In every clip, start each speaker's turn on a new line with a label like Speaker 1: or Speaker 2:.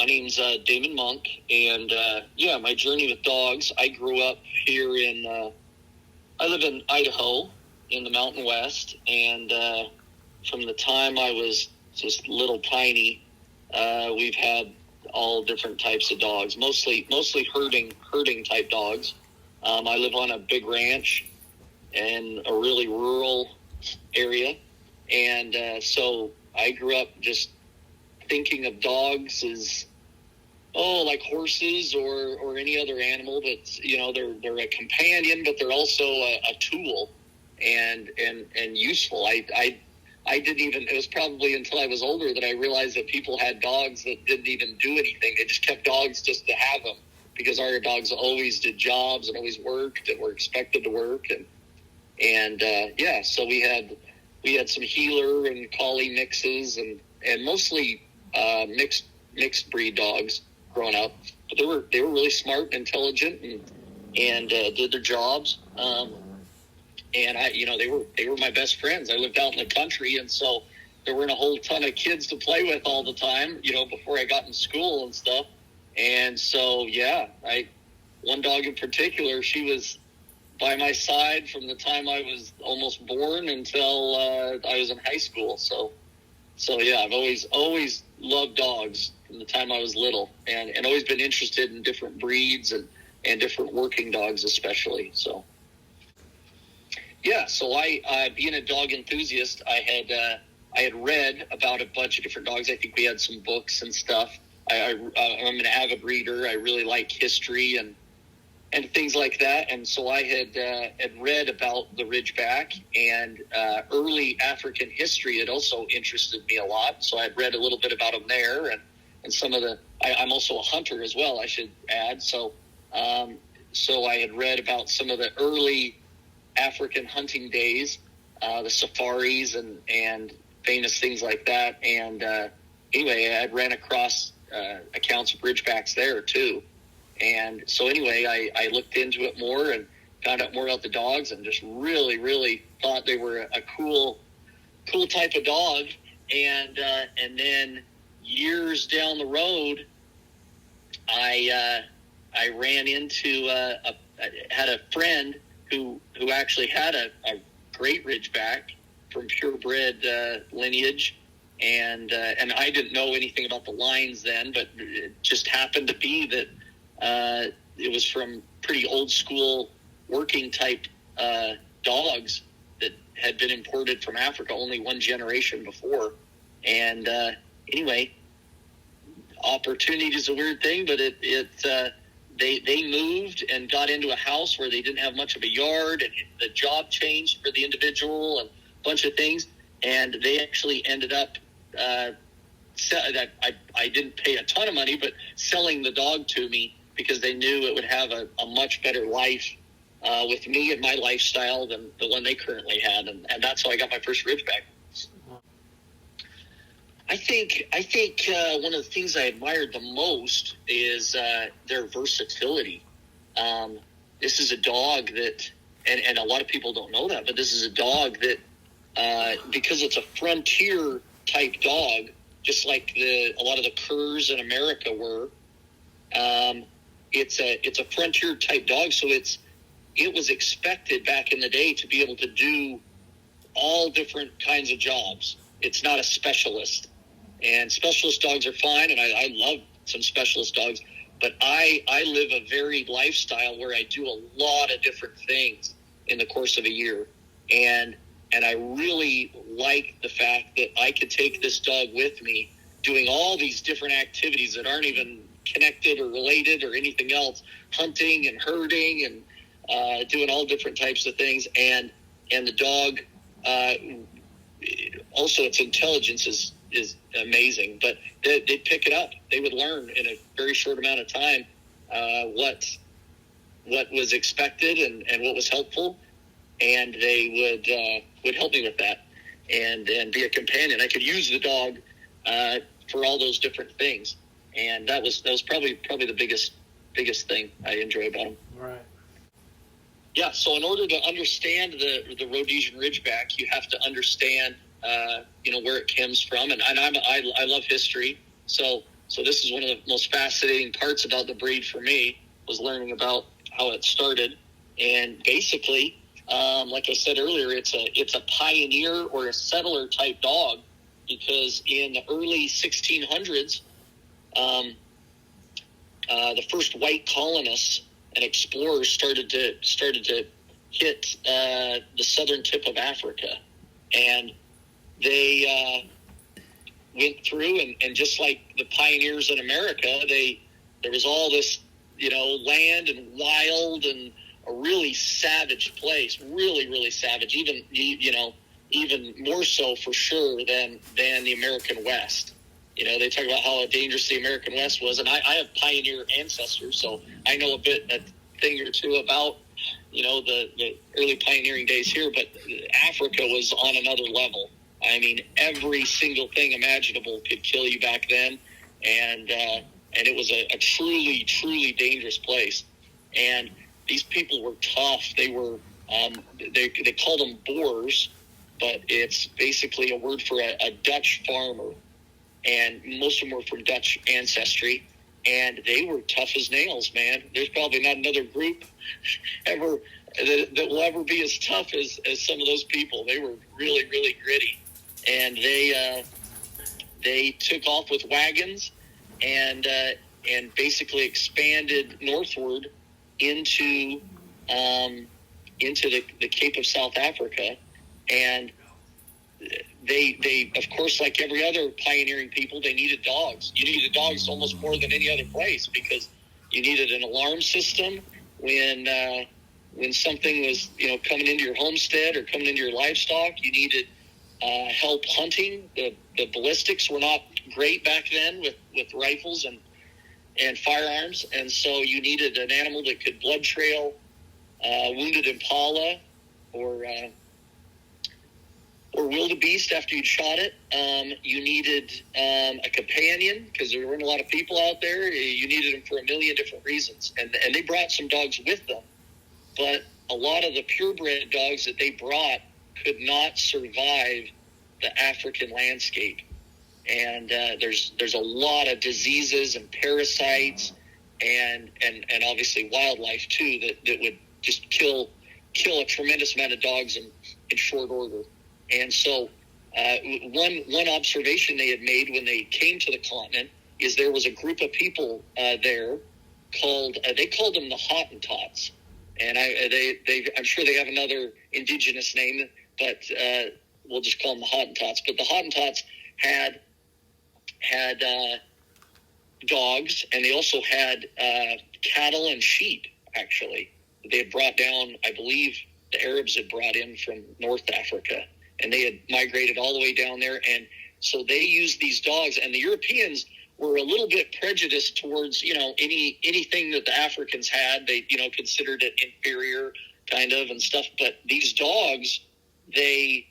Speaker 1: My name's Daman Munk, and my journey with dogs. I grew up here I live in Idaho in the Mountain West, and from the time I was just little tiny, we've had all different types of dogs, mostly herding type dogs. I live on a big ranch in a really rural area, and so I grew up just thinking of dogs as like horses or any other animal that's they're a companion, but they're also a tool and useful. I didn't even, it was probably until I was older that I realized that people had dogs that didn't even do anything. They just kept dogs just to have them, because our dogs always did jobs and always worked and were expected to work. So we had some healer and collie mixes and mostly mixed breed dogs growing up. But they were really smart and intelligent and did their jobs. And they were my best friends. I lived out in the country, and so there weren't a whole ton of kids to play with all the time, before I got in school and stuff. And so, one dog in particular, she was by my side from the time I was almost born until I was in high school. So I've always loved dogs from the time I was little, and always been interested in different breeds and different working dogs especially. So I being a dog enthusiast, I had read about a bunch of different dogs. I think we had some books and stuff. I'm an avid reader. I really like history and things like that. And so I had read about the Ridgeback and early African history. It also interested me a lot. So I had read a little bit about them there, and some of I'm also a hunter as well, I should add. So I had read about some of the early African hunting days, the safaris and famous things like that. And anyway, I ran across accounts of Ridgebacks there too. And so anyway, I looked into it more and found out more about the dogs, and just really, really thought they were a cool type of dog. And then years down the road, I ran into had a friend who actually had a great Ridgeback from purebred lineage. And I didn't know anything about the lines then, but it just happened to be that it was from pretty old school working type dogs that had been imported from Africa only one generation before. And anyway, opportunity is a weird thing, but they moved and got into a house where they didn't have much of a yard, and the job changed for the individual and a bunch of things. And they actually ended up that I didn't pay a ton of money, but selling the dog to me, because they knew it would have a much better life with me and my lifestyle than the one they currently had. And that's how I got my first Ridgeback. I think one of the things I admired the most is their versatility. This is a dog that, and a lot of people don't know that, but this is a dog that, because it's a frontier type dog, just like a lot of the curs in America were, it's a frontier type dog. So it was expected back in the day to be able to do all different kinds of jobs. It's not a specialist. And specialist dogs are fine, and I love some specialist dogs, but I live a varied lifestyle where I do a lot of different things in the course of a year. And I really like the fact that I could take this dog with me doing all these different activities that aren't even connected or related or anything else, hunting and herding and doing all different types of things. And the dog, also its intelligence is amazing, but they'd pick it up. They would learn in a very short amount of time what was expected and what was helpful, and they would help me with that and be a companion. I could use the dog for all those different things, and that was probably the biggest thing I enjoy about them.
Speaker 2: Right.
Speaker 1: Yeah. So in order to understand the Rhodesian Ridgeback, you have to understand where it comes from, and I love history. So So this is one of the most fascinating parts about the breed for me, was learning about how it started. And basically, like I said earlier, it's a pioneer or a settler type dog, because in the early 1600s, the first white colonists and explorers started to hit the southern tip of Africa, and they went through, and just like the pioneers in America, there was all this, land and wild and a really savage place, really, really savage, even more so for sure than the American West. They talk about how dangerous the American West was, and I have pioneer ancestors, so I know a thing or two about, the early pioneering days here, but Africa was on another level. I mean, every single thing imaginable could kill you back then, and it was a truly, truly dangerous place. And these people were tough. They were they called them Boers, but it's basically a word for a Dutch farmer, and most of them were from Dutch ancestry, and they were tough as nails, man. There's probably not another group ever that will ever be as tough as some of those people. They were really, really gritty. And they took off with wagons and basically expanded northward into the Cape of South Africa. And they of course, like every other pioneering people, they needed dogs. You needed dogs almost more than any other place, because you needed an alarm system when something was coming into your homestead or coming into your livestock. You needed help hunting. The ballistics were not great back then with rifles and firearms, and so you needed an animal that could blood trail wounded impala or wildebeest after you'd shot it. You needed a companion, because there weren't a lot of people out there. You needed them for a million different reasons, and they brought some dogs with them, but a lot of the purebred dogs that they brought could not survive the African landscape. And there's a lot of diseases and parasites and obviously wildlife too that would just kill a tremendous amount of dogs in short order. And so one observation they had made when they came to the continent is there was a group of people there they called them the Hottentots. And I'm sure they have another indigenous name, but we'll just call them the Hottentots. But the Hottentots had dogs, and they also had cattle and sheep, actually. They had brought down, I believe the Arabs had brought in from North Africa, and they had migrated all the way down there. And so they used these dogs, and the Europeans were a little bit prejudiced towards, anything that the Africans had. They, considered it inferior kind of and stuff. But these dogs, they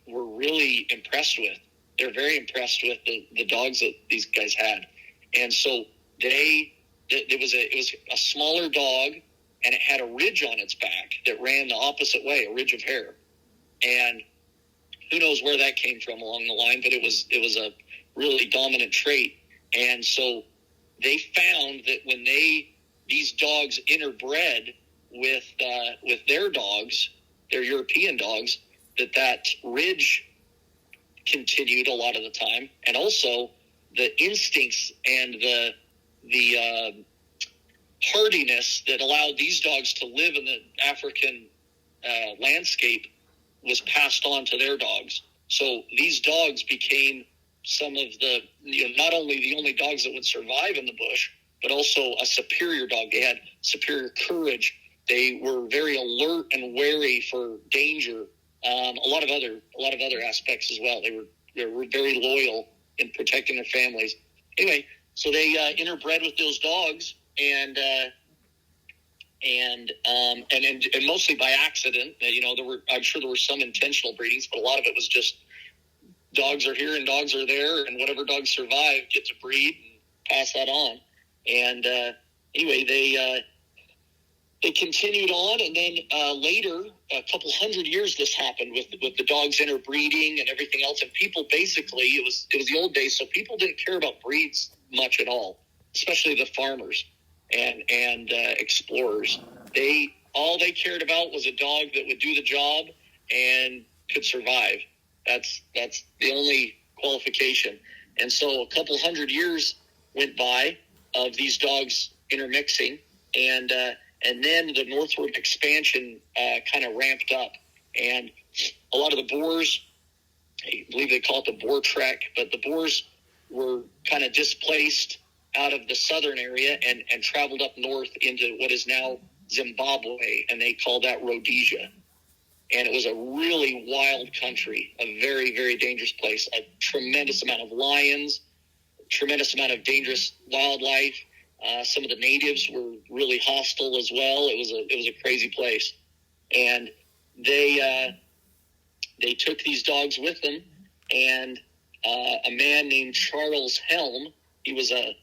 Speaker 1: were really impressed with. They're very impressed with the dogs that these guys had. And so it was a smaller dog, and it had a ridge on its back that ran the opposite way, a ridge of hair. And who knows where that came from along the line, but it was a really dominant trait. And so they found that when these dogs interbred with their dogs, their European dogs, that ridge continued a lot of the time, and also the instincts and the hardiness that allowed these dogs to live in the African landscape was passed on to their dogs. So these dogs became some of the, not only the only dogs that would survive in the bush, but also a superior dog. They had superior courage. They were very alert and wary for danger. A lot of other aspects as well. They were very loyal in protecting their families. Anyway, so they interbred with those dogs, and mostly by accident. I'm sure there were some intentional breedings, but a lot of it was just dogs are here and dogs are there, and whatever dogs survive get to breed and pass that on. And anyway, they continued on, and then later, a couple hundred years, this happened with the dogs interbreeding and everything else. And people basically, it was the old days, so people didn't care about breeds much at all, especially the farmers and explorers. All they cared about was a dog that would do the job and could survive. That's the only qualification. And so a couple hundred years went by of these dogs intermixing, and then the northward expansion kind of ramped up, and a lot of the boars, I believe they call it the boar trek, but the boars were kind of displaced out of the southern area and traveled up north into what is now Zimbabwe, and they call that Rhodesia. And it was a really wild country, a very, very dangerous place, a tremendous amount of lions, tremendous amount of dangerous wildlife. Some of the natives were really hostile as well. It was a crazy place, and they took these dogs with them. And a man named Charles Helm, he was a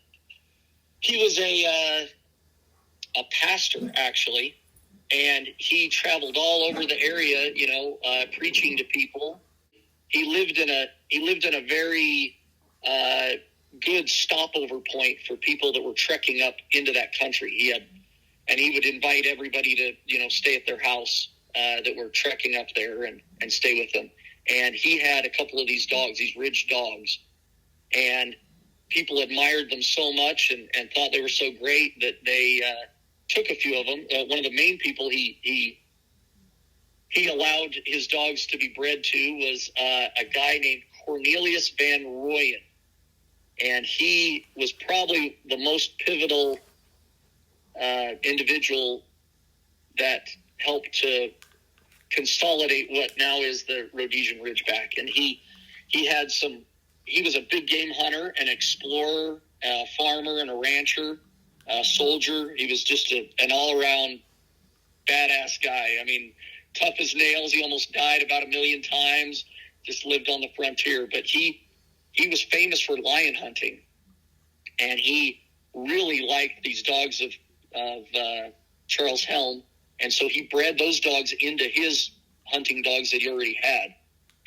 Speaker 1: pastor actually, and he traveled all over the area, preaching to people. He lived in a very good stopover point for people that were trekking up into that country. He would invite everybody to, stay at their house that were trekking up there and stay with them. And he had a couple of these dogs, these ridge dogs, and people admired them so much and thought they were so great that they took a few of them. One of the main people he allowed his dogs to be bred to was a guy named Cornelius Van Rooyen. And he was probably the most pivotal individual that helped to consolidate what now is the Rhodesian Ridgeback. And he was a big game hunter, an explorer, a farmer, and a rancher, a soldier. He was just an all-around badass guy. I mean, tough as nails. He almost died about 1 million times, just lived on the frontier. But he was famous for lion hunting, and he really liked these dogs of Charles Helm, and so he bred those dogs into his hunting dogs that he already had.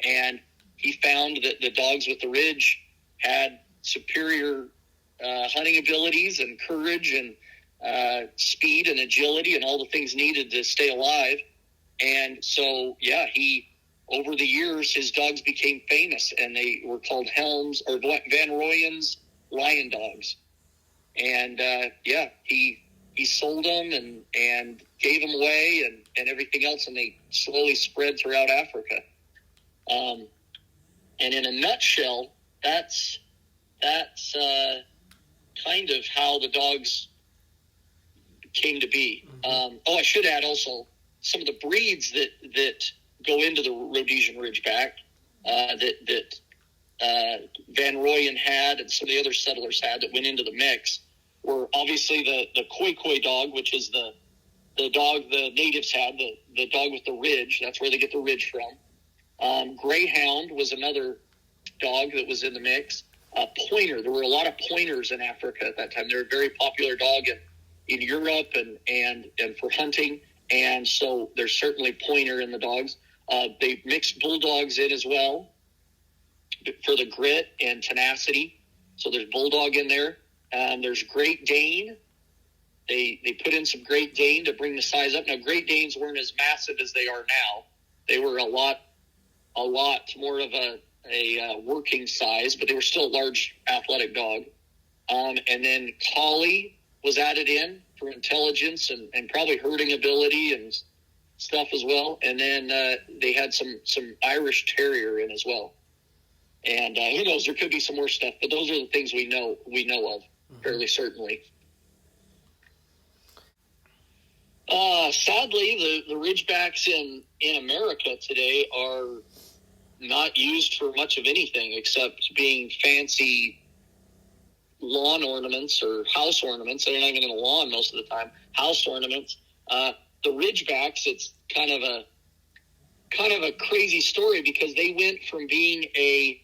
Speaker 1: And he found that the dogs with the ridge had superior hunting abilities and courage and speed and agility and all the things needed to stay alive. And so, over the years, his dogs became famous, and they were called Helms or Van Rooyen's lion dogs. And he sold them and gave them away and everything else, and they slowly spread throughout Africa. And in a nutshell, that's kind of how the dogs came to be. I should add also some of the breeds that go into the Rhodesian Ridgeback that Van Rooyen had and some of the other settlers had that went into the mix were obviously the Khoi dog, which is the dog the natives had, the dog with the ridge. That's where they get the ridge from. Greyhound was another dog that was in the mix. Pointer. There were a lot of pointers in Africa at that time. They were a very popular dog in Europe and for hunting. And so there's certainly pointer in the dogs. They mixed bulldogs in as well for the grit and tenacity. So there's bulldog in there. There's Great Dane. They put in some Great Dane to bring the size up. Now, Great Danes weren't as massive as they are now. They were a lot more of a working size, but they were still a large athletic dog. And then Collie was added in for intelligence and probably herding ability and stuff as well. And then they had some Irish Terrier in as well. And who knows, there could be some more stuff, but those are the things we know of fairly certainly. Sadly, the Ridgebacks in America today are not used for much of anything except being fancy lawn ornaments or house ornaments. They're not even in a lawn most of the time. House ornaments. The Ridgebacks, it's kind of a crazy story because they went from being a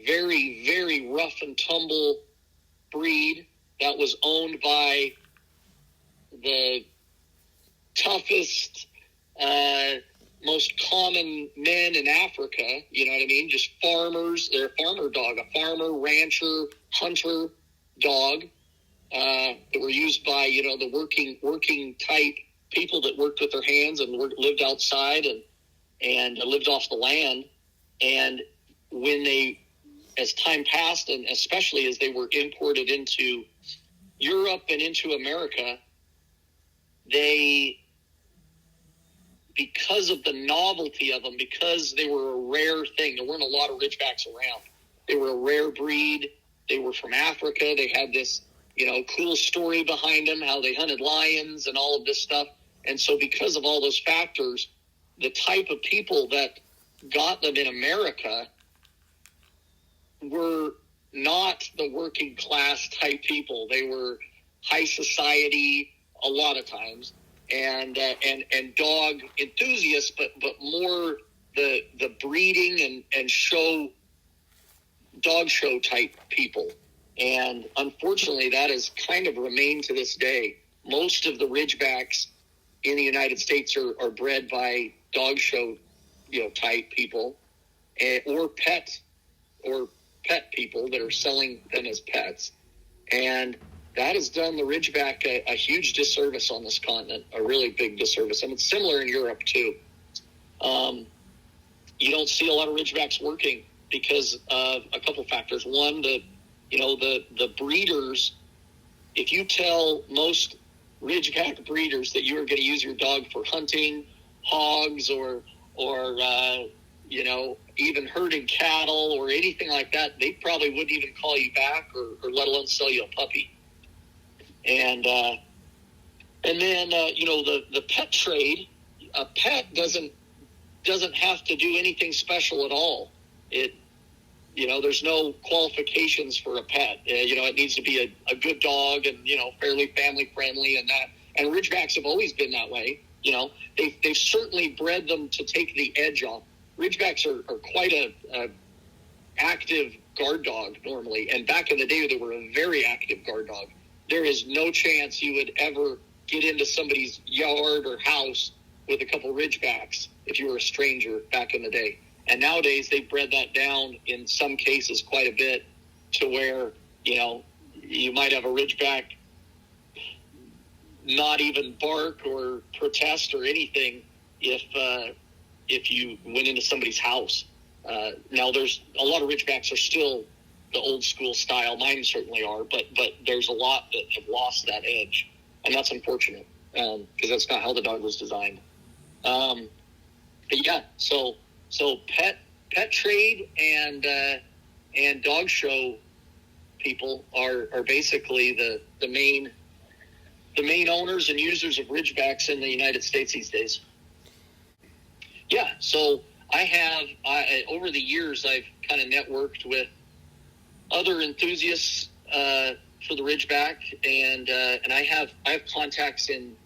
Speaker 1: very, very rough and tumble breed that was owned by the toughest, most common men in Africa. You know what I mean? Just farmers. They're a farmer dog, a farmer, rancher, hunter dog that were used by, the working type people that worked with their hands and lived outside and lived off the land. And when as time passed, and especially as they were imported into Europe and into America, because of the novelty of them, because they were a rare thing, there weren't a lot of Ridgebacks around. They were a rare breed. They were from Africa. They had this, cool story behind them, how they hunted lions and all of this stuff. And so because of all those factors, the type of people that got them in America were not the working class type people. They were high society a lot of times, and dog enthusiasts, but more the breeding and dog show type people. And unfortunately, that has kind of remained to this day. Most of the Ridgebacks in the United States are bred by dog show, type people, or pet people that are selling them as pets. And that has done the Ridgeback a huge disservice on this continent, a really big disservice. And it's similar in Europe too. You don't see a lot of Ridgebacks working because of a couple factors. One, the breeders, if you tell most Ridgeback breeders that you are going to use your dog for hunting, hogs, or even herding cattle or anything like that, they probably wouldn't even call you back or let alone sell you a puppy. And then the pet trade, a pet doesn't have to do anything special at all. There's no qualifications for a pet. It needs to be a good dog and, fairly family friendly and that. And Ridgebacks have always been that way. They've certainly bred them to take the edge off. Ridgebacks are quite a active guard dog normally. And back in the day, they were a very active guard dog. There is no chance you would ever get into somebody's yard or house with a couple Ridgebacks if you were a stranger back in the day. And nowadays, they've bred that down in some cases quite a bit to where, you might have a Ridgeback not even bark or protest or anything if you went into somebody's house. Now, there's a lot of Ridgebacks are still the old school style. Mine certainly are, but there's a lot that have lost that edge, and that's unfortunate because that's not how the dog was designed. But yeah, so pet trade and dog show people are basically the main owners and users of Ridgebacks in the United States these days. Yeah, so I over the years I've kind of networked with other enthusiasts for the Ridgeback, and I have contacts in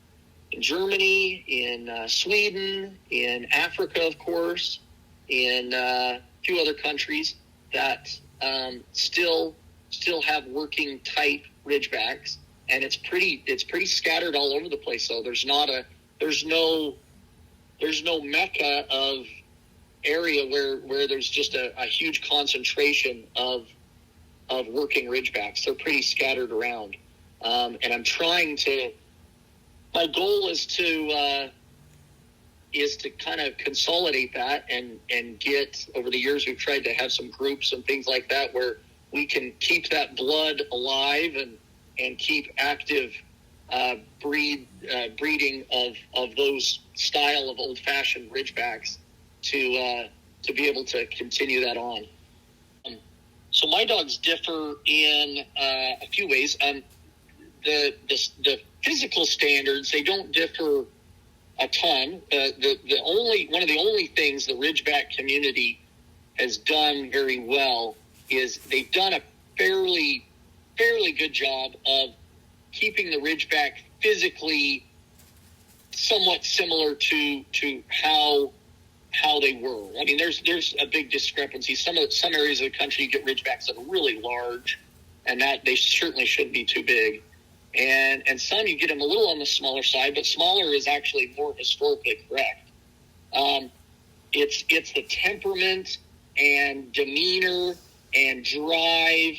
Speaker 1: Germany, in Sweden, in Africa, of course, in a few other countries that still have working type Ridgebacks, and it's pretty scattered all over the place. So there's no mecca of area where there's just a huge concentration of working Ridgebacks. They're pretty scattered around, and I'm trying to. My goal is to kind of consolidate that and get, over the years we've tried to have some groups and things like that where we can keep that blood alive and keep active breeding of those style of old-fashioned Ridgebacks to be able to continue that on. So my dogs differ in a few ways. The physical standards, they don't differ a ton. One of the only things the Ridgeback community has done very well is they've done a fairly good job of keeping the Ridgeback physically somewhat similar to how they were. I mean, there's a big discrepancy. Some areas of the country you get Ridgebacks that are really large, and that they certainly shouldn't be too big. and some you get them a little on the smaller side, but smaller is actually more historically correct. It's the temperament and demeanor and drive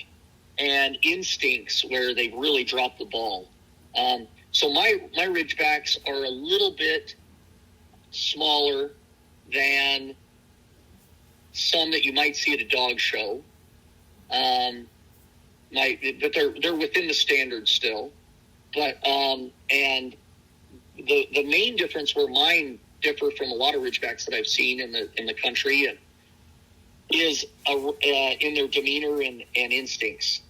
Speaker 1: and instincts where they've really dropped the ball. So my Ridgebacks are a little bit smaller than some that you might see at a dog show. But they're within the standard still. But and the main difference where mine differ from a lot of Ridgebacks that I've seen in the country is in their demeanor and instincts.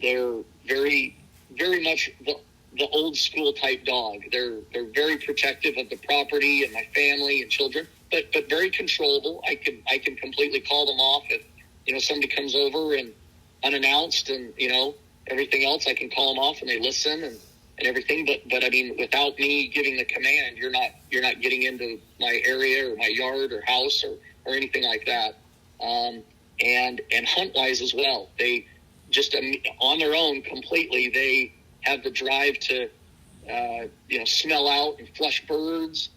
Speaker 1: They're very, very much the old school type dog. They're very protective of the property and my family and children, but very controllable. I can completely call them off if somebody comes over and unannounced and everything else. I can call them off and they listen and everything. But I mean, without me giving the command, you're not getting into my area or my yard or house or anything like that. And hunt wise as well, they just on their own completely. They have the drive to smell out and flush birds.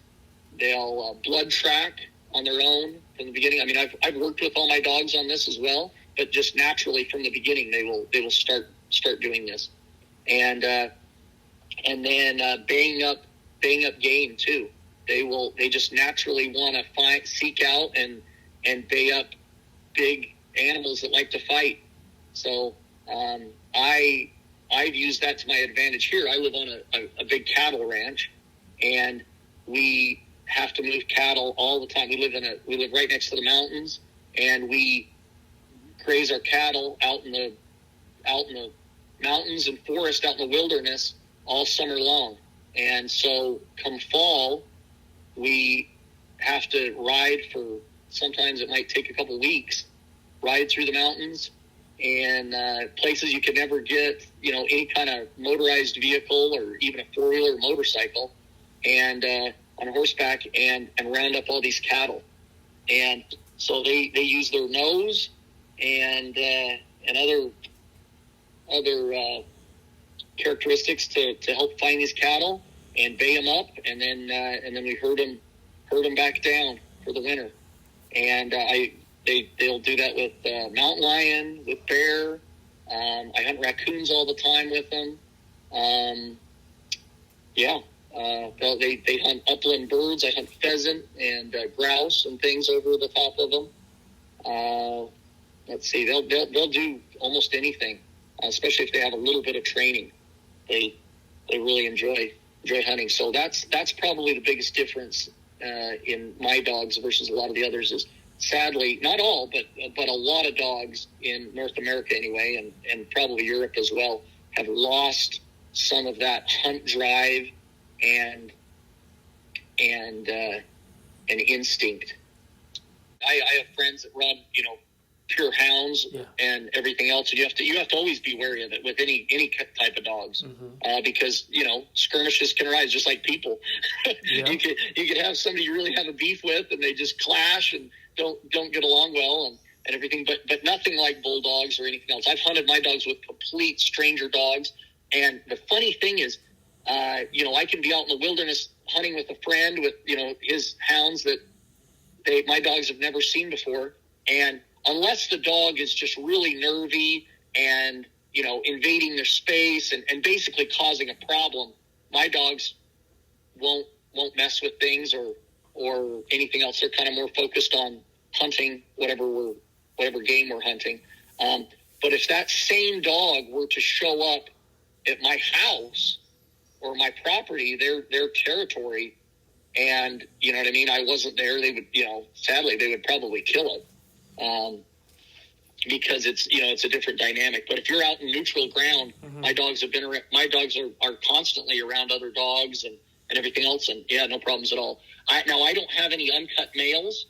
Speaker 1: They'll blood track on their own from the beginning. I mean, I've worked with all my dogs on this as well, but just naturally from the beginning they will start doing this, and then baying up game too. They just naturally want to seek out and bay up big animals that like to fight. So I've used that to my advantage here. I live on a big cattle ranch, and we have to move cattle all the time. We live right next to the mountains, and we graze our cattle out in the mountains and forest, out in the wilderness all summer long. And so come fall, we have to ride for, sometimes it might take a couple weeks, ride through the mountains and places you could never get, any kind of motorized vehicle or even a four-wheeler motorcycle, and on horseback and round up all these cattle. So they use their nose and other characteristics to help find these cattle and bay them up, and then we herd them back down for the winter. And they'll do that with mountain lion, with bear. I hunt raccoons all the time with them. They hunt upland birds. I hunt pheasant and grouse and things over the top of them. Let's see, they'll do almost anything, especially if they have a little bit of training. They really enjoy hunting. So that's probably the biggest difference in my dogs versus a lot of the others. Is sadly, not all, but a lot of dogs in North America anyway, and probably Europe as well, have lost some of that hunt drive and instinct. I have friends that run, pure hounds and everything else. And you have to always be wary of it with any type of dogs, because skirmishes can arise just like people. Yeah. You could have somebody you really have a beef with, and they just clash and don't get along well and everything. But nothing like bulldogs or anything else. I've hunted my dogs with complete stranger dogs, and the funny thing is, I can be out in the wilderness hunting with a friend with his hounds that my dogs have never seen before, and unless the dog is just really nervy and, invading their space and basically causing a problem, my dogs won't mess with things or anything else. They're kind of more focused on hunting whatever game we're hunting. But if that same dog were to show up at my house or my property, their territory, and I wasn't there, they would, sadly, they would probably kill it. Because it's a different dynamic. But if you're out in neutral ground, my dogs have been around, my dogs are constantly around other dogs and everything else, and no problems at all. I don't have any uncut males,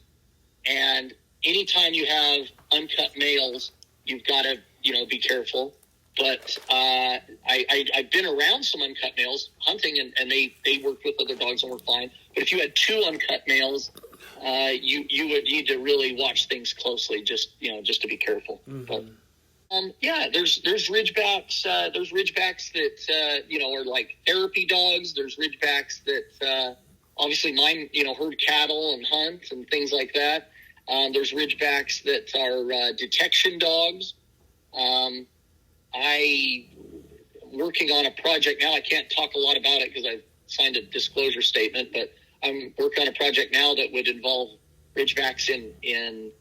Speaker 1: and anytime you have uncut males, you've got to be careful. But I've been around some uncut males hunting, and they worked with other dogs and were fine. But if you had two uncut males, you would need to really watch things closely, just to be careful. But Yeah, there's Ridgebacks. There's Ridgebacks that are like therapy dogs. There's Ridgebacks that obviously mine herd cattle and hunt and things like that. There's Ridgebacks that are detection dogs. I working on a project now. I can't talk a lot about it because I've signed a disclosure statement, but I'm working on a project now that would involve Ridgebacks in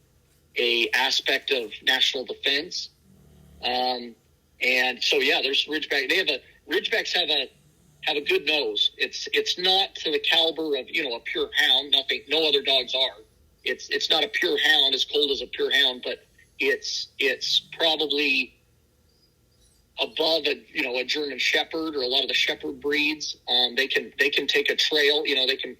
Speaker 1: a aspect of national defense. And so, yeah, there's Ridgeback. Ridgebacks have a good nose. It's not to the caliber of, a pure hound. No other dogs are. It's not a pure hound as cold as a pure hound, but it's probably above a German Shepherd or a lot of the Shepherd breeds. They can take a trail, they can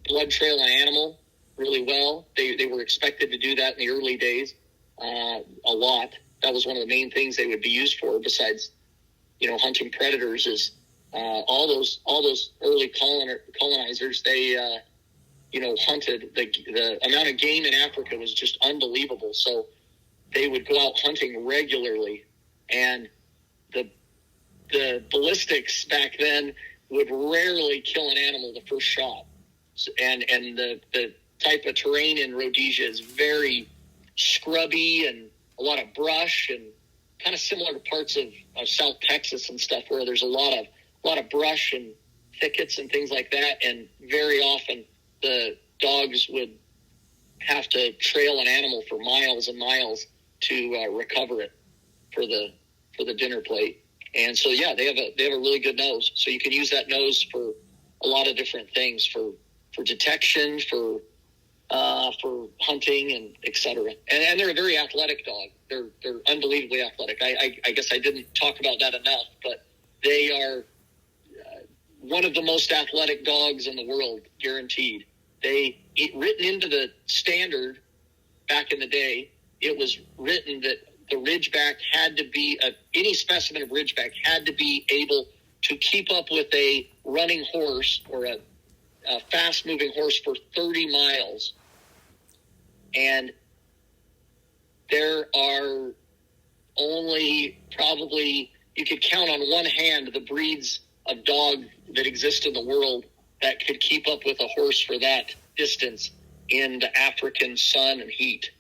Speaker 1: blood trail an animal really well. They were expected to do that in the early days, a lot. That was one of the main things they would be used for, besides, hunting predators. Is all those early colonizers. They hunted. The amount of game in Africa was just unbelievable. So they would go out hunting regularly, and the ballistics back then would rarely kill an animal the first shot. And the type of terrain in Rhodesia is very scrubby and a lot of brush, and kind of similar to parts of South Texas and stuff, where there's a lot of brush and thickets and things like that. And very often the dogs would have to trail an animal for miles and miles to recover it for the dinner plate. And so, yeah, they have a really good nose. So you can use that nose for a lot of different things, for detection, for hunting, and et cetera. And they're a very athletic dog. They're unbelievably athletic. I guess I didn't talk about that enough, but they are one of the most athletic dogs in the world, guaranteed. Written into the standard back in the day, it was written that the Ridgeback had to be, any specimen of Ridgeback had to be able to keep up with a running horse or a fast-moving horse for 30 miles. And there are only probably, you could count on one hand the breeds of dog that exist in the world that could keep up with a horse for that distance in the African sun and heat.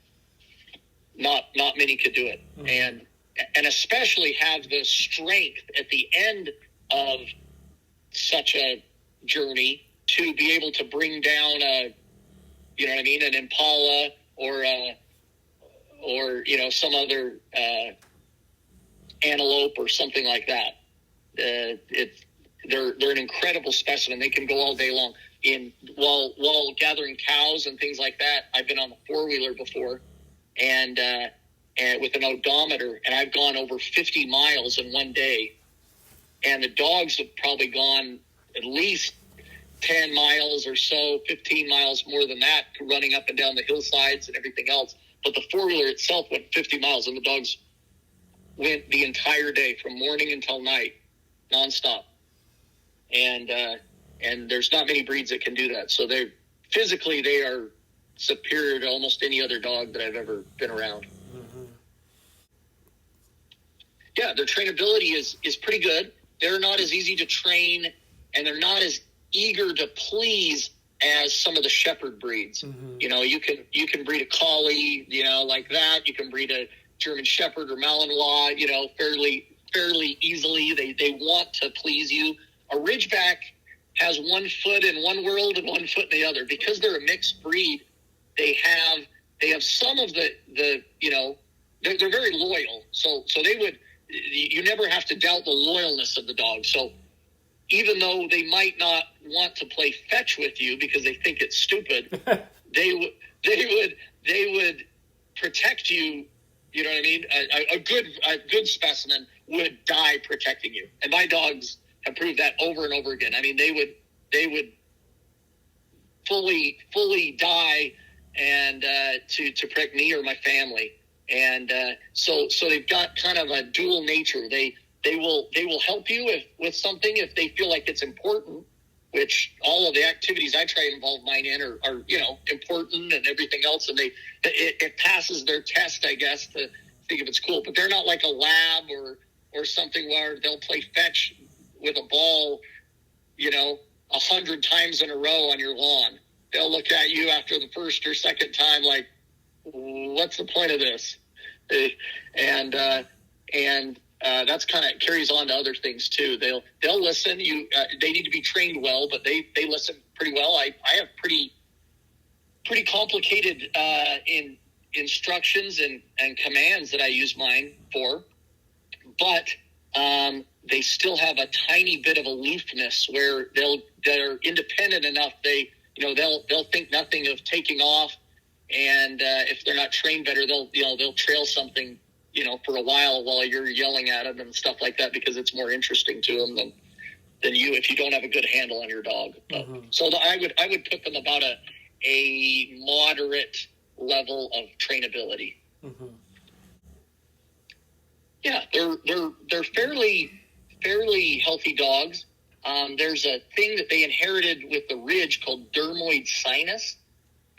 Speaker 1: Not many could do it. Mm-hmm. And especially have the strength at the end of such a journey to be able to bring down an impala or some other antelope or something like that. They're an incredible specimen. They can go all day long. While gathering cows and things like that, I've been on the four-wheeler before, and with an odometer, and I've gone over 50 miles in one day, and the dogs have probably gone at least 10 miles or so, 15 miles more than that, running up and down the hillsides and everything else. But the four-wheeler itself went 50 miles, and the dogs went the entire day from morning until night, nonstop. And there's not many breeds that can do that. So they are superior to almost any other dog that I've ever been around. Mm-hmm. Yeah, their trainability is pretty good. They're not as easy to train, and they're not as eager to please as some of the shepherd breeds. Mm-hmm. You can breed a collie, like that. You can breed a German Shepherd or Malinois, fairly easily. They want to please you. A Ridgeback has 1 foot in one world and 1 foot in the other. Because they're a mixed breed, they have some of the they're very loyal. So you never have to doubt the loyalness of the dog. So even though they might not want to play fetch with you because they think it's stupid, they would protect you. You know what I mean? A good specimen would die protecting you. And my dogs have proved that over and over again. I mean, they would fully die and to protect me or my family. And so they've got kind of a dual nature. They will help you with something if they feel like it's important, which all of the activities I try to involve mine in are important and everything else. And it passes their test, I guess, to think if it's cool. But they're not like a lab or something where they'll play fetch with a ball, 100 times in a row on your lawn. They'll look at you after the first or second time like, what's the point of this? And that's kind of carries on to other things too. They'll listen. They need to be trained well, but they listen pretty well. I have pretty complicated in instructions and commands that I use mine for, but they still have a tiny bit of aloofness where they're independent enough. They'll think nothing of taking off, and if they're not trained better, they'll trail something for a while you're yelling at them and stuff like that, because it's more interesting to them than you if you don't have a good handle on your dog. Mm-hmm. So I would put them about a moderate level of trainability. Mm-hmm. Yeah, they're fairly healthy dogs. There's a thing that they inherited with the ridge called dermoid sinus,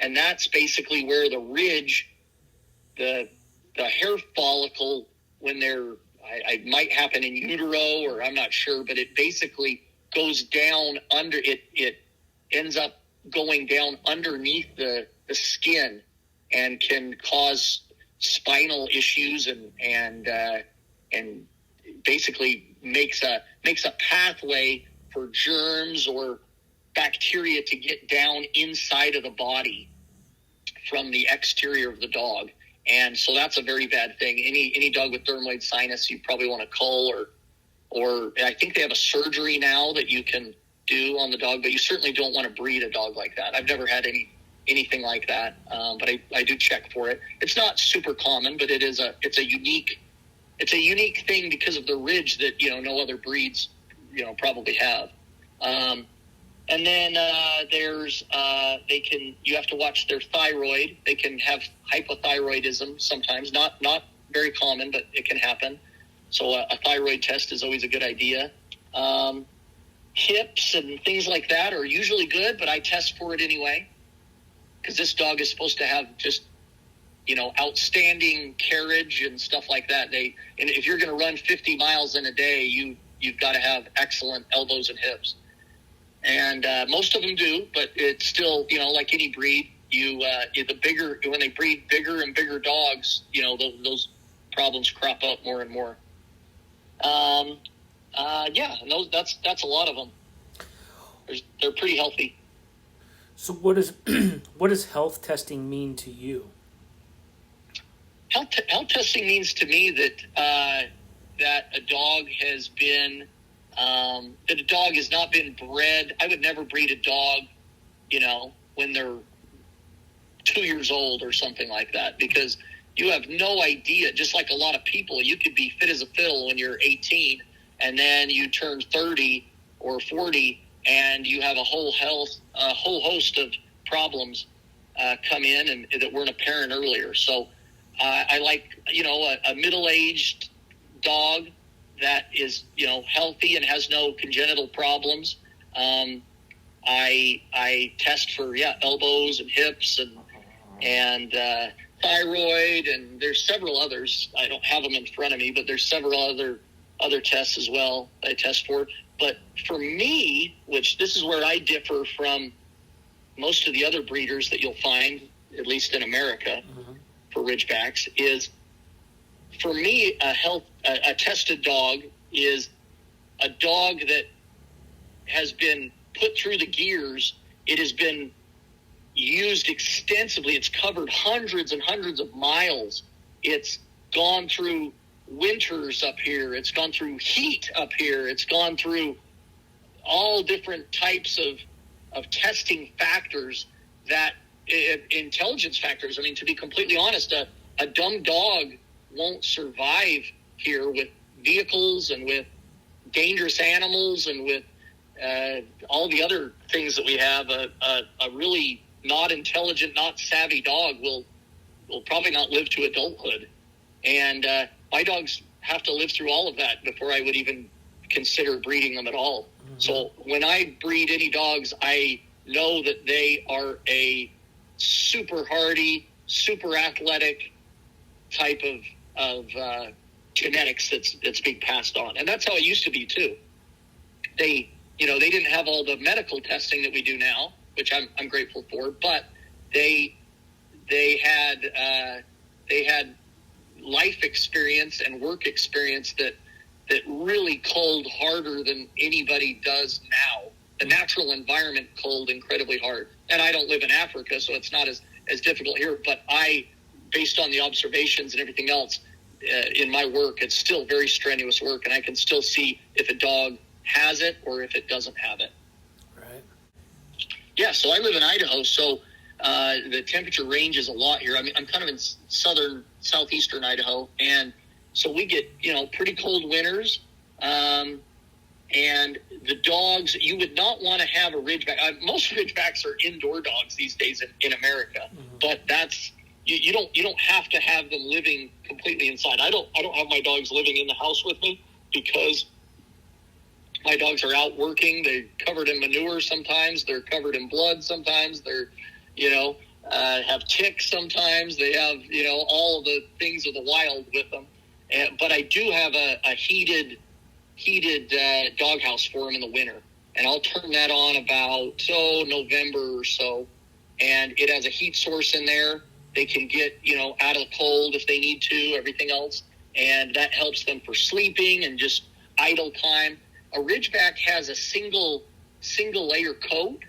Speaker 1: and that's basically where the ridge, the hair follicle, when it might happen in utero, or I'm not sure, but it basically goes down under it. It ends up going down underneath the skin and can cause spinal issues and basically makes a pathway for germs or bacteria to get down inside of the body from the exterior of the dog. And so that's a very bad thing. Any dog with dermoid sinus, you probably want to cull, or I think they have a surgery now that you can do on the dog, but you certainly don't want to breed a dog like that. I've never had anything like that, but I do check for it. It's not super common, but it's a unique thing because of the ridge that no other breeds probably have. And then you have to watch their thyroid. They can have hypothyroidism sometimes, not very common, but it can happen. So a thyroid test is always a good idea. Hips and things like that are usually good, but I test for it anyway, because this dog is supposed to have just outstanding carriage and stuff like that. And if you're going to run 50 miles in a day, you've got to have excellent elbows and hips. And most of them do, but it's still, like any breed, when they breed bigger and bigger dogs, those problems crop up more and more. And that's a lot of them. They're pretty healthy.
Speaker 2: So what does health testing mean to you?
Speaker 1: Health testing means to me that a dog has been that a dog has not been bred. I would never breed a dog, when they're 2 years old or something like that, because you have no idea. Just like a lot of people, you could be fit as a fiddle when you're 18, and then you turn 30 or 40, and you have a whole host of problems come in and that weren't apparent earlier. So I like, a middle-aged dog that is, healthy and has no congenital problems. I test for elbows and hips and thyroid, and there's several others. I don't have them in front of me, but there's several other tests as well I test for. But for me, which this is where I differ from most of the other breeders that you'll find, at least in America, for Ridgebacks, is, for me, a tested dog is a dog that has been put through the gears. It has been used extensively. It's covered hundreds and hundreds of miles. It's gone through winters up here. It's gone through heat up here. It's gone through all different types of testing factors, that intelligence factors. I mean, to be completely honest, a dumb dog won't survive here with vehicles and with dangerous animals and with all the other things that we have. A really not intelligent, not savvy dog will probably not live to adulthood. And my dogs have to live through all of that before I would even consider breeding them at all. Mm-hmm. So when I breed any dogs, I know that they are a super hardy, super athletic type genetics that's being passed on. And that's how it used to be too. They didn't have all the medical testing that we do now, which I'm grateful for, but they had life experience and work experience that really culled harder than anybody does now. The natural environment culled incredibly hard. And I don't live in Africa, so it's not as difficult here, but based on the observations and everything else, in my work, it's still very strenuous work, and I can still see if a dog has it or if it doesn't have it.
Speaker 2: Right.
Speaker 1: Yeah, so I live in Idaho, so the temperature ranges a lot here. I mean, I'm kind of in southeastern Idaho, and so we get, pretty cold winters. And the dogs, you would not want to have a Ridgeback. Most Ridgebacks are indoor dogs these days in America, but that's you don't have to have them living completely inside. I don't have my dogs living in the house with me because my dogs are out working. They're covered in manure sometimes. They're covered in blood sometimes. They're, have ticks sometimes. They have, all of the things of the wild with them. But I do have a heated doghouse for them in the winter. And I'll turn that on about, November or so. And it has a heat source in there. They can get, out of the cold if they need to, everything else. And that helps them for sleeping and just idle time. A Ridgeback has a single layer coat.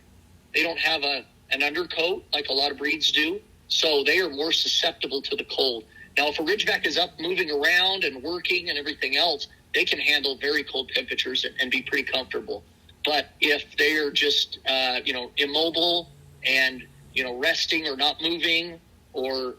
Speaker 1: They don't have an undercoat like a lot of breeds do. So they are more susceptible to the cold. Now, if a Ridgeback is up moving around and working and everything else, they can handle very cold temperatures and be pretty comfortable. But if they are just, immobile and, resting or not moving or,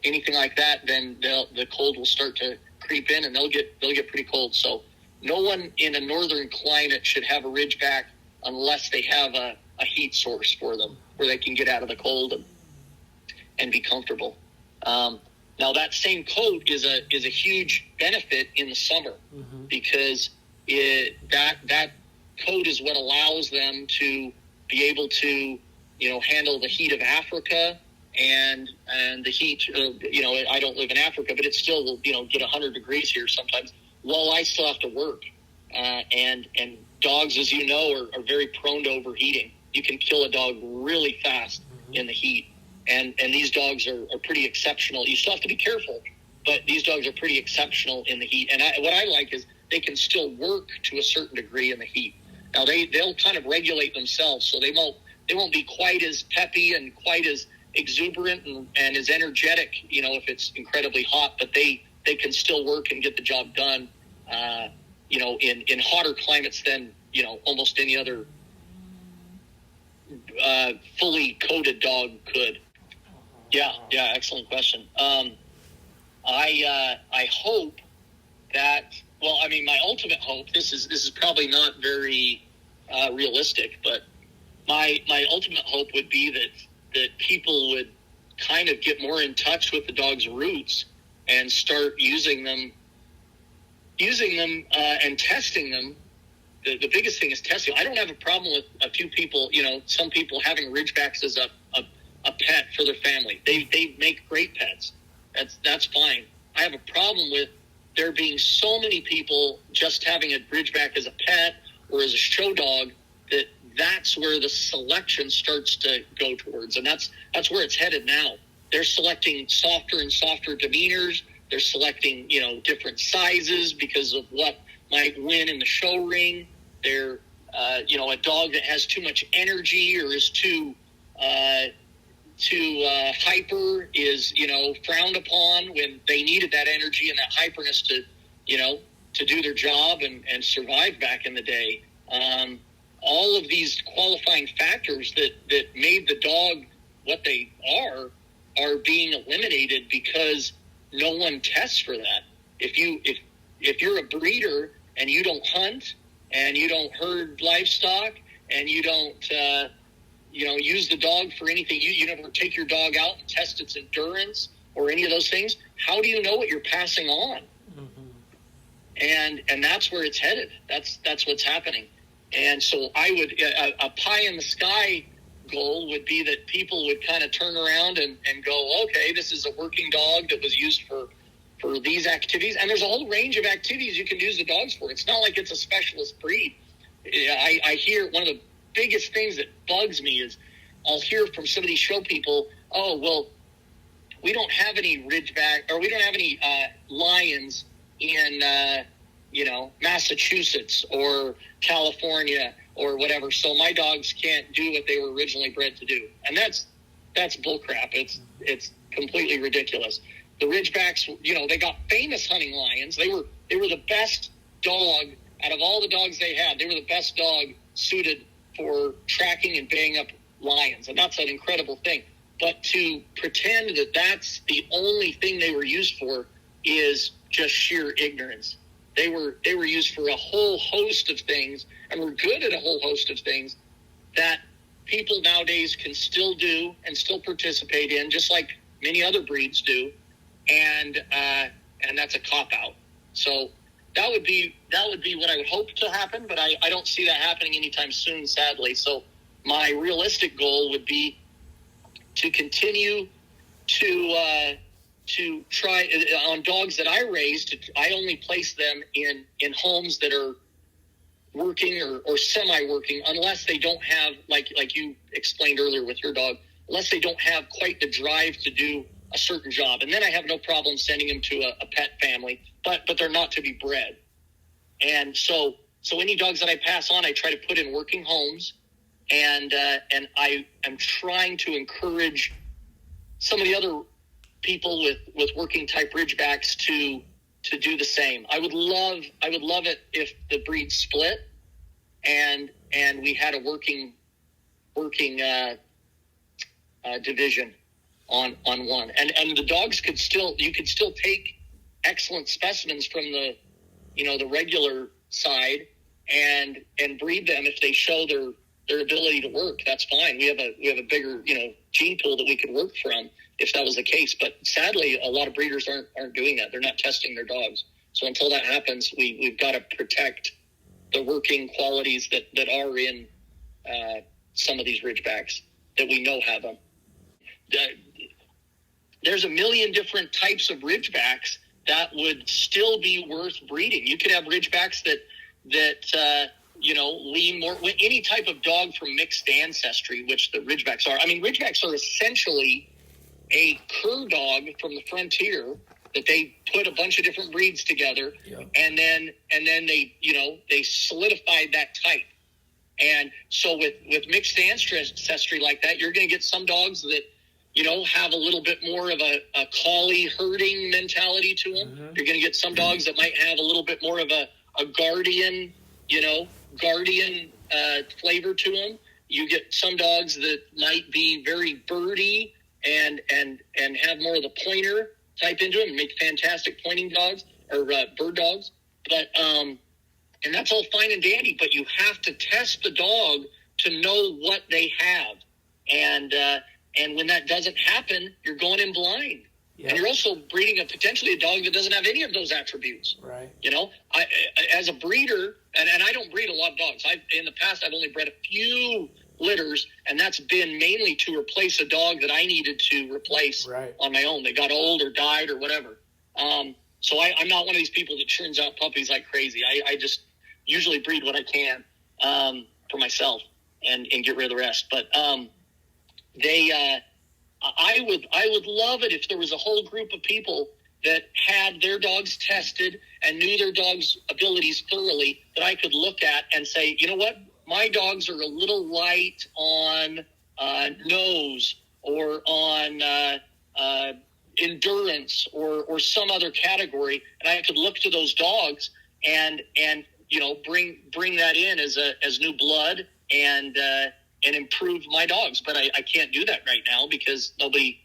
Speaker 1: anything like that, then the cold will start to creep in and they'll get pretty cold. So no one in a northern climate should have a Ridgeback unless they have a heat source for them where they can get out of the cold and be comfortable. Now that same coat is a huge benefit in the summer because that coat is what allows them to be able to handle the heat of Africa and the heat of, I don't live in Africa, but it still will get 100 degrees here sometimes while I still have to work. And dogs, as you know, are very prone to overheating. You can kill a dog really fast in the heat. And these dogs are pretty exceptional. You still have to be careful, but these dogs are pretty exceptional in the heat. And what I like is they can still work to a certain degree in the heat. Now they'll kind of regulate themselves, so they won't be quite as peppy and quite as exuberant and as energetic, if it's incredibly hot. But they can still work and get the job done, in hotter climates than almost any other fully coated dog could. Yeah, excellent question. I hope that. Well, I mean, my ultimate hope. This is probably not very realistic, but my ultimate hope would be that people would kind of get more in touch with the dog's roots and start using them and testing them. The biggest thing is testing. I don't have a problem with a few people, some people having Ridgebacks as a pet for their family. They make great pets. That's fine. I have a problem with there being so many people just having a Ridgeback as a pet or as a show dog that's where the selection starts to go towards. And that's where it's headed now. They're selecting softer and softer demeanors. They're selecting, different sizes because of what might win in the show ring. They're, a dog that has too much energy or is too hyper is, frowned upon when they needed that energy and that hyperness to do their job and survive back in the day. All of these qualifying factors that made the dog what they are being eliminated because no one tests for that. If you're a breeder and you don't hunt and you don't herd livestock and you don't use the dog for anything, you never take your dog out and test its endurance or any of those things, how do you know what you're passing on? And that's where it's headed. That's what's happening. And so I would a pie in the sky goal would be that people would kind of turn around and go, okay, this is a working dog that was used for for these activities. And there's a whole range of activities you can use the dogs for. It's not like it's a specialist breed. I hear one of the biggest things that bugs me is I'll hear from some of these show people, oh, well, we don't have any Ridgeback, or we don't have any lions in, Massachusetts or California or whatever, so my dogs can't do what they were originally bred to do. And that's bullcrap. It's completely ridiculous. The Ridgebacks, they got famous hunting lions. They were the best dog out of all the dogs they had. They were the best dog suited for tracking and baying up lions, and that's an incredible thing. But to pretend that that's the only thing they were used for is just sheer ignorance. They were used for a whole host of things, and were good at a whole host of things that people nowadays can still do and still participate in, just like many other breeds do, and that's a cop-out. So that would be what I would hope to happen, but I don't see that happening anytime soon, sadly. So my realistic goal would be to continue to try on dogs that I raised. I only place them in homes that are working or semi-working, unless they don't have, like you explained earlier with your dog, unless they don't have quite the drive to do a certain job. And then I have no problem sending them to a pet family, but they're not to be bred. And so any dogs that I pass on, I try to put in working homes, and I am trying to encourage some of the other people with working type Ridgebacks to do the same. I would love it if the breed split and we had a working division on one, and the dogs you could still take excellent specimens from the regular side and breed them if they show their ability to work. That's fine. We have a bigger gene pool that we could work from if that was the case. But sadly, a lot of breeders aren't doing that. They're not testing their dogs. So until that happens, we've got to protect the working qualities that are in some of these Ridgebacks that we know have them. There's a million different types of Ridgebacks that would still be worth breeding. You could have Ridgebacks that lean more, any type of dog from mixed ancestry, which the Ridgebacks are. I mean, Ridgebacks are essentially a cur dog from the frontier that they put a bunch of different breeds together, and then they solidified that type. And so with mixed ancestry like that, you're going to get some dogs that have a little bit more of a collie herding mentality to them. Mm-hmm. You're going to get some dogs that might have a little bit more of a guardian flavor to them. You get some dogs that might be very birdy and have more of the pointer type into them and make fantastic pointing dogs or bird dogs. But and that's all fine and dandy, but you have to test the dog to know what they have. And when that doesn't happen, you're going in blind. Yep. And you're also breeding potentially a dog that doesn't have any of those attributes.
Speaker 2: Right.
Speaker 1: I as a breeder, and I don't breed a lot of dogs. In the past, I've only bred a few litters, and that's been mainly to replace a dog that I needed to replace on my own. They got old or died or whatever. So I'm not one of these people that churns out puppies like crazy. I just usually breed what I can for myself and get rid of the rest. But I would love it if there was a whole group of people that had their dogs tested and knew their dogs' abilities thoroughly, that I could look at and say, you know what, my dogs are a little light on nose or on endurance or some other category, and I could look to those dogs and bring that in as new blood and improve my dogs. But I can't do that right now because nobody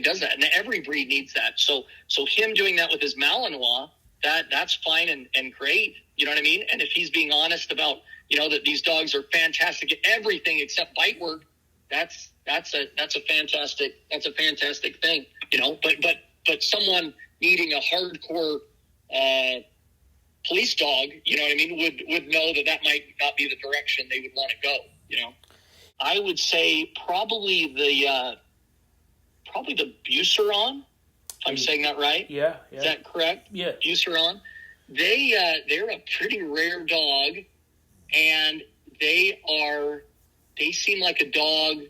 Speaker 1: does that, and every breed needs that. So him doing that with his Malinois, that's fine and great. You know what I mean? And if he's being honest about that these dogs are fantastic at everything except bite work, that's a fantastic thing. But someone needing a hardcore police dog, you know what I mean, would know that might not be the direction they would want to go. I would say probably the Buceron. I'm saying that right?
Speaker 2: Yeah.
Speaker 1: Is that correct?
Speaker 2: Yeah.
Speaker 1: Buceron. They're a pretty rare dog, and they seem like a dog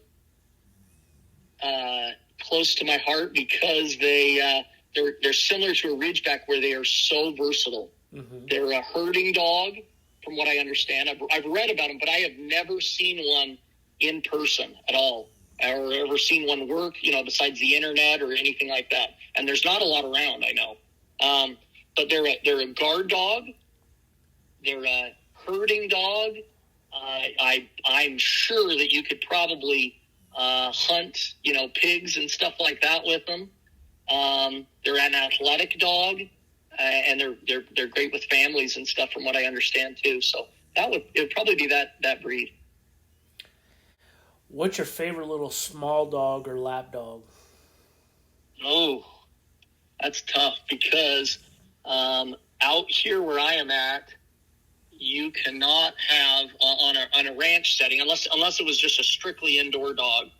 Speaker 1: close to my heart because they're similar to a Ridgeback where they are so versatile. Mm-hmm. They're a herding dog, from what I understand. I've read about them, but I have never seen one in person at all, or ever seen one work, besides the internet or anything like that. And there's not a lot around, I know. But they're a guard dog. They're a herding dog. I'm sure that you could probably hunt, pigs and stuff like that with them. They're an athletic dog, and they're great with families and stuff, from what I understand too. So it would probably be that breed.
Speaker 2: What's your favorite little small dog or lap dog?
Speaker 1: Oh, that's tough because out here where I am at, you cannot have on a ranch setting, unless it was just a strictly indoor dog.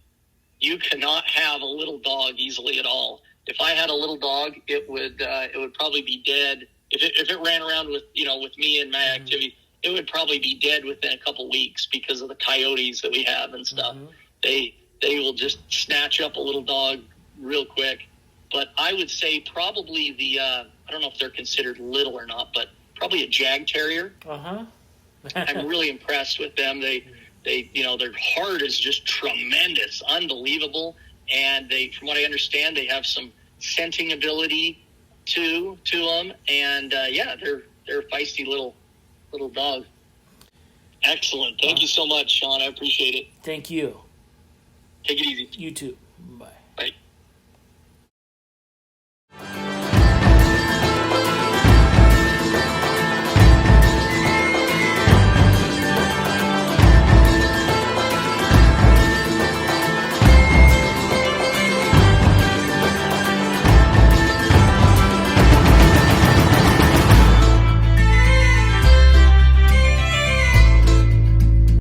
Speaker 1: You cannot have a little dog easily at all. If I had a little dog, it would probably be dead. If it ran around with me and my activity, it would probably be dead within a couple weeks because of the coyotes that we have and stuff. Mm-hmm. They will just snatch up a little dog real quick. But I would say probably I don't know if they're considered little or not, but probably a Jag Terrier.
Speaker 2: Uh-huh.
Speaker 1: I'm really impressed with them. They their heart is just tremendous, unbelievable, and from what I understand, they have some scenting ability to them, and they're a feisty little dog. Excellent. Thank you so much, Sean. I appreciate it.
Speaker 2: Thank you.
Speaker 1: Take it easy.
Speaker 2: You too. Bye.